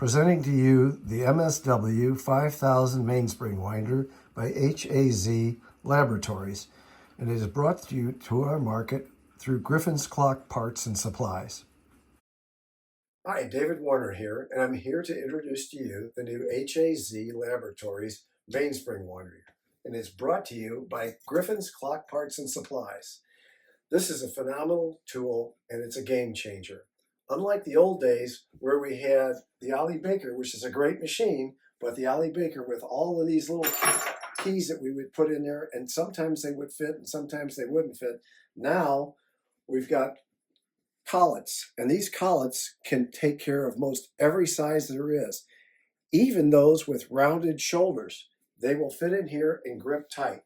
Presenting to you the MSW-5000 mainspring winder by HAZ Laboratories, and it is brought to you to our market through Griffin's Clock Parts and Supplies. Hi, David Warner here, and I'm here to introduce to you the new HAZ Laboratories mainspring winder, and it's brought to you by Griffin's Clock Parts and Supplies. This is a phenomenal tool, and it's a game changer. Unlike the old days where we had the Ollie Baker, which is a great machine, but the Ollie Baker with all of these little keys that we would put in there, and sometimes they would fit and sometimes they wouldn't fit. Now we've got collets, and these collets can take care of most every size there is. Even those with rounded shoulders, they will fit in here and grip tight.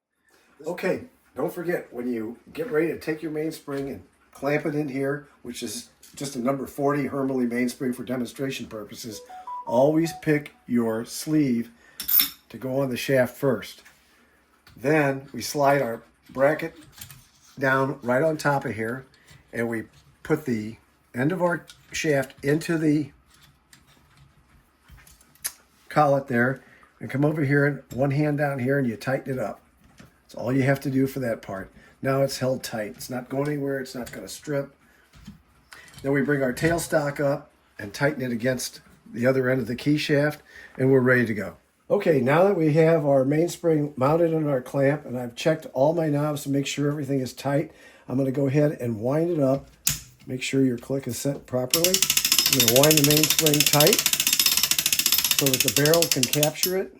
Okay, don't forget, when you get ready to take your mainspring and clamp it in here, which is just a number 40 Herschede mainspring for demonstration purposes, always pick your sleeve to go on the shaft first. Then we slide our bracket down right on top of here, and we put the end of our shaft into the collet there, and come over here and one hand down here and you tighten it up. That's all you have to do for that part. Now it's held tight. It's not going anywhere. It's not going to strip. Then we bring our tailstock up and tighten it against the other end of the key shaft, and we're ready to go. Okay, now that we have our mainspring mounted on our clamp, and I've checked all my knobs to make sure everything is tight, I'm going to go ahead and wind it up. Make sure your click is set properly. I'm going to wind the mainspring tight so that the barrel can capture it.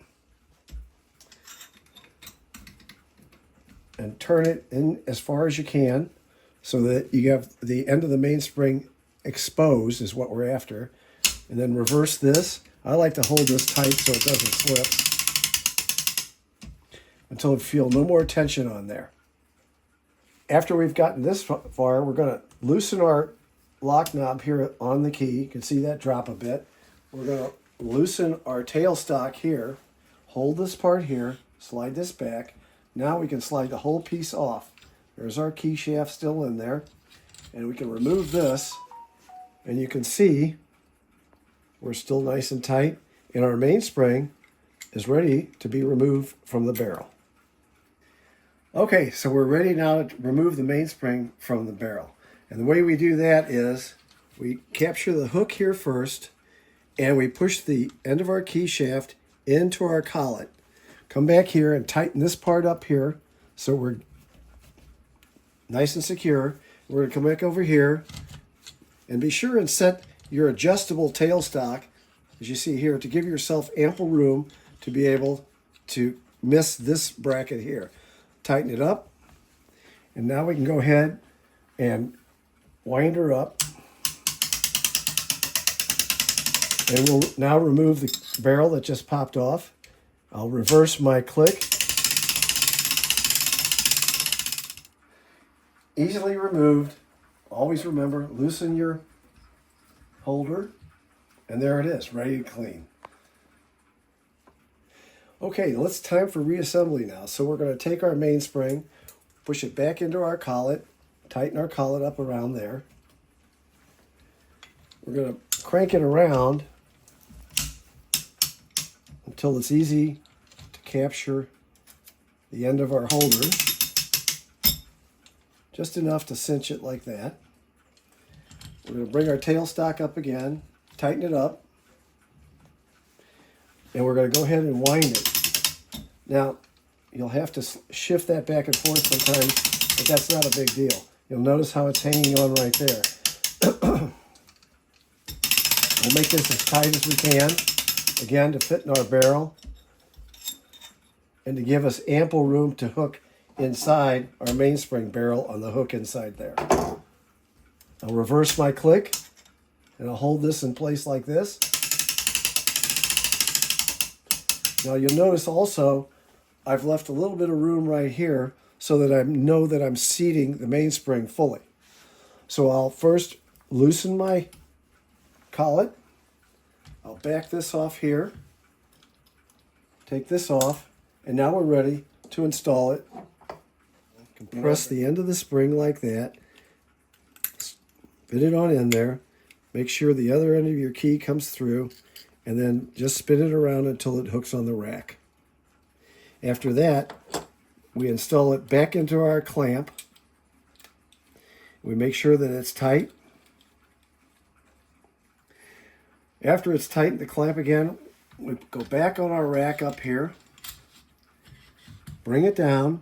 And turn it in as far as you can so that you have the end of the mainspring exposed is what we're after. And then reverse this. I like to hold this tight so it doesn't slip until I feel no more tension on there. After we've gotten this far, we're going to loosen our lock knob here on the key. You can see that drop a bit. We're going to loosen our tailstock here, hold this part here, slide this back. Now we can slide the whole piece off. There's our key shaft still in there. And we can remove this, and you can see we're still nice and tight, and our mainspring is ready to be removed from the barrel. Okay, so we're ready now to remove the mainspring from the barrel. And the way we do that is we capture the hook here first, and we push the end of our key shaft into our collet. Come back here and tighten this part up here so we're nice and secure. We're going to come back over here and be sure and set your adjustable tailstock, as you see here, to give yourself ample room to be able to miss this bracket here. Tighten it up, and now we can go ahead and wind her up. And we'll now remove the barrel that just popped off. I'll reverse my click. Easily removed. Always remember, loosen your holder, and there it is, ready to clean. Okay, it's time for reassembly now. So we're going to take our mainspring, push it back into our collet, tighten our collet up around there. We're going to crank it around until it's easy to capture the end of our holder. Just enough to cinch it like that. We're going to bring our tailstock up again, tighten it up, and we're going to go ahead and wind it. Now, you'll have to shift that back and forth sometimes, but that's not a big deal. You'll notice how it's hanging on right there. We'll make this as tight as we can, again, to fit in our barrel and to give us ample room to hook inside our mainspring barrel on the hook inside there. I'll reverse my click, and I'll hold this in place like this. Now you'll notice also I've left a little bit of room right here so that I know that I'm seating the mainspring fully. So I'll first loosen my collet. I'll back this off here, take this off, and now we're ready to install it. Compress the end of the spring like that, fit it on in there, make sure the other end of your key comes through, and then just spin it around until it hooks on the rack. After that, we install it back into our clamp. We make sure that it's tight. After it's tightened the clamp again, we go back on our rack up here, bring it down,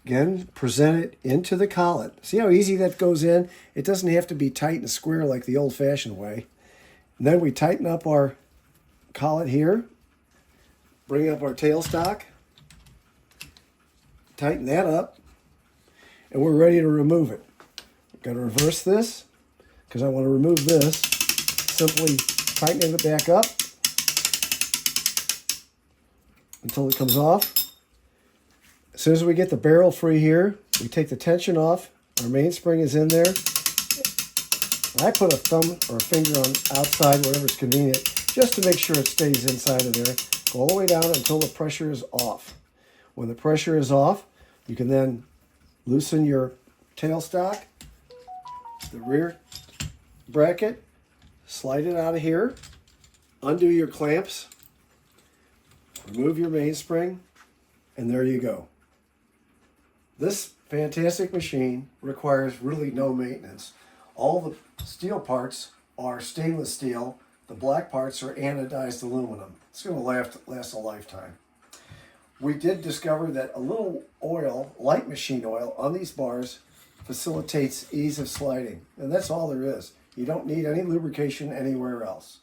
again, present it into the collet. See how easy that goes in? It doesn't have to be tight and square like the old-fashioned way. And then we tighten up our collet here, bring up our tailstock, tighten that up, and we're ready to remove it. I've got to reverse this because I want to remove this. Simply tightening it back up until it comes off. As soon as we get the barrel free here, we take the tension off. Our mainspring is in there. I put a thumb or a finger on outside, whatever's convenient, just to make sure it stays inside of there. Go all the way down until the pressure is off. When the pressure is off, you can then loosen your tailstock, the rear bracket, slide it out of here, undo your clamps, remove your mainspring, and there you go. This fantastic machine requires really no maintenance. All the steel parts are stainless steel. The black parts are anodized aluminum. It's going to last a lifetime. We did discover that a little oil, light machine oil, on these bars facilitates ease of sliding. And that's all there is. You don't need any lubrication anywhere else.